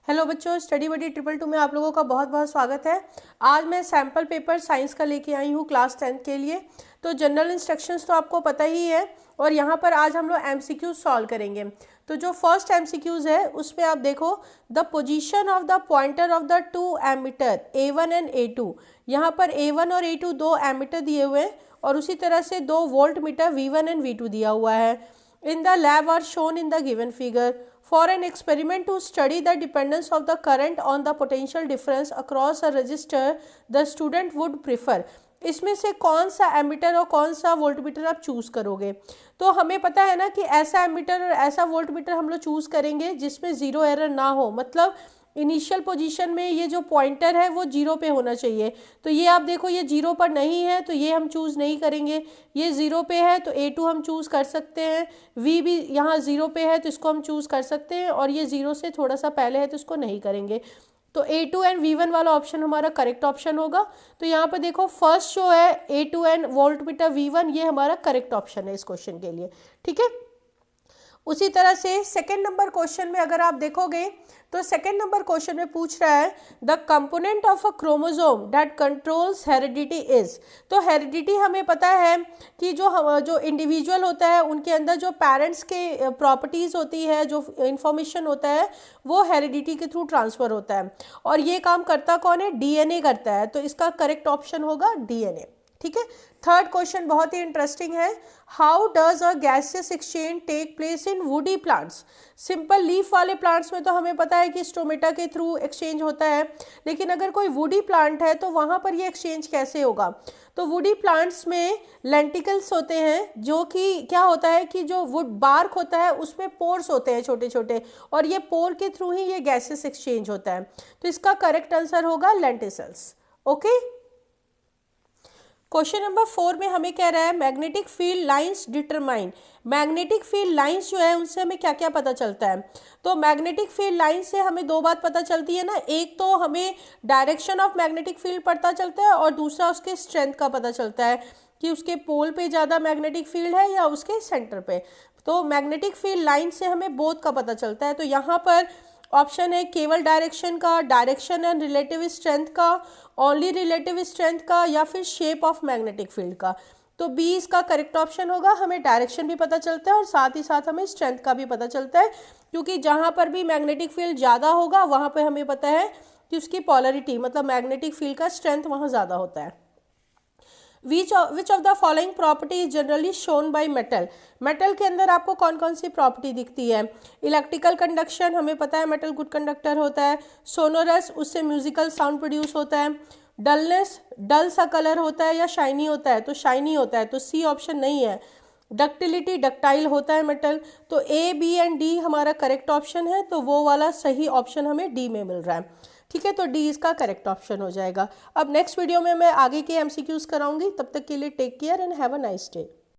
Hello बच्चों, study बडी 222 में आप लोगों का बहुत बहुत स्वागत है। आज मैं सैम्पल पेपर साइंस का लेके आई हूँ क्लास 10 के लिए। तो जनरल इंस्ट्रक्शंस तो आपको पता ही है और यहाँ पर आज हम लोग एमसीक्यूज सॉल्व करेंगे। तो जो फर्स्ट एमसीक्यूज है उसमें आप देखो, the position of the pointer of the two ammeter A1 and A2। यहाँ पर A1 और A2 दो एमीटर दिए हुए हैं और उसी तरह से दो volt meter V1 and V2 दिया हुआ है। In the lab are shown in the given figure. For an experiment to study the dependence of the current on the potential difference across a resistor, the student would prefer। इसमें से कौन सा ammeter और कौन सा voltmeter आप choose करोगे। तो हमें पता है ना कि ऐसा एमीटर और ऐसा वोल्टमीटर हम लोग चूज़ करेंगे जिसमें ज़ीरो एरर ना हो, मतलब इनिशियल पोजीशन में ये जो पॉइंटर है वो जीरो पे होना चाहिए। तो ये आप देखो, ये जीरो पर नहीं है तो ये हम चूज़ नहीं करेंगे। ये ज़ीरो पे है तो A2 हम चूज़ कर सकते हैं। V भी यहाँ ज़ीरो पे है तो इसको हम चूज़ कर सकते हैं और ये ज़ीरो से थोड़ा सा पहले है तो इसको नहीं करेंगे। तो A2 एंड V1 वाला ऑप्शन हमारा करेक्ट ऑप्शन होगा। तो यहाँ पर देखो, फर्स्ट जो है A2 एंड वोल्टमीटर V1, ये हमारा करेक्ट ऑप्शन है इस क्वेश्चन के लिए। ठीक है। उसी तरह से सेकेंड नंबर क्वेश्चन में अगर आप देखोगे तो सेकेंड नंबर क्वेश्चन में पूछ रहा है the component of a chromosome that controls heredity is. तो हेरिडिटी हमें पता है कि जो इंडिविजुअल होता है उनके अंदर जो पेरेंट्स के प्रॉपर्टीज़ होती है, जो इंफॉर्मेशन होता है वो हेरिडिटी के थ्रू ट्रांसफ़र होता है। और ये काम करता कौन है? डीएनए करता है। तो इसका करेक्ट ऑप्शन होगा डीएनए। ठीक है। थर्ड क्वेश्चन बहुत ही इंटरेस्टिंग है। How does a gaseous exchange take place in woody plants. Simple leaf वाले प्लांट्स में तो हमें पता है कि स्टोमेटा के थ्रू एक्सचेंज होता है, लेकिन अगर कोई वुडी प्लांट है तो वहाँ पर ये एक्सचेंज कैसे होगा। तो वुडी प्लांट्स में लेंटिकल्स होते हैं, जो कि क्या होता है कि जो वुड बार्क होता है उसमें पोर्स होते हैं छोटे छोटे, और ये पोर के थ्रू ही ये गैसियस एक्सचेंज होता है। तो इसका करेक्ट आंसर होगा लेंटिसल्स। ओके। क्वेश्चन नंबर 4 में हमें कह रहा है magnetic field lines determine. Magnetic field lines जो है उनसे हमें क्या क्या पता चलता है। तो मैग्नेटिक फील्ड लाइन से हमें दो बात पता चलती है ना, एक तो हमें डायरेक्शन ऑफ मैग्नेटिक फील्ड पता चलता है और दूसरा उसके स्ट्रेंथ का पता चलता है कि उसके पोल पे ज़्यादा मैग्नेटिक फील्ड है या उसके सेंटर पे। तो मैग्नेटिक फील्ड लाइन से हमें बोथ का पता चलता है। तो यहाँ पर ऑप्शन है केवल डायरेक्शन का, डायरेक्शन एंड रिलेटिव स्ट्रेंथ का, ओनली रिलेटिव स्ट्रेंथ का, या फिर शेप ऑफ मैग्नेटिक फील्ड का। तो बी इसका करेक्ट ऑप्शन होगा। हमें डायरेक्शन भी पता चलता है और साथ ही साथ हमें स्ट्रेंथ का भी पता चलता है, क्योंकि जहाँ पर भी मैग्नेटिक फील्ड ज़्यादा होगा वहाँ पर हमें पता है कि उसकी पॉलरिटी, मतलब मैग्नेटिक फील्ड का स्ट्रेंथ वहाँ ज़्यादा होता है। Which of the following property is generally shown by metal. Metal के अंदर आपको कौन कौन सी प्रॉपर्टी दिखती है। इलेक्ट्रिकल कंडक्शन, हमें पता है मेटल गुड कंडक्टर होता है। सोनोरस, उससे म्यूजिकल साउंड प्रोड्यूस होता है। डलनेस, डल सा कलर होता है या शाइनी होता है, तो शाइनी होता है, तो सी ऑप्शन नहीं है। डक्टिलिटी, डक्टाइल होता है मेटल। तो ए, बी एंड डी हमारा करेक्ट ऑप्शन है, तो वो वाला सही ऑप्शन हमें डी में मिल रहा है। ठीक है, तो डी इसका करेक्ट ऑप्शन हो जाएगा। अब नेक्स्ट वीडियो में मैं आगे के एमसीक्यूज कराऊंगी। तब तक के लिए take care and have a nice day.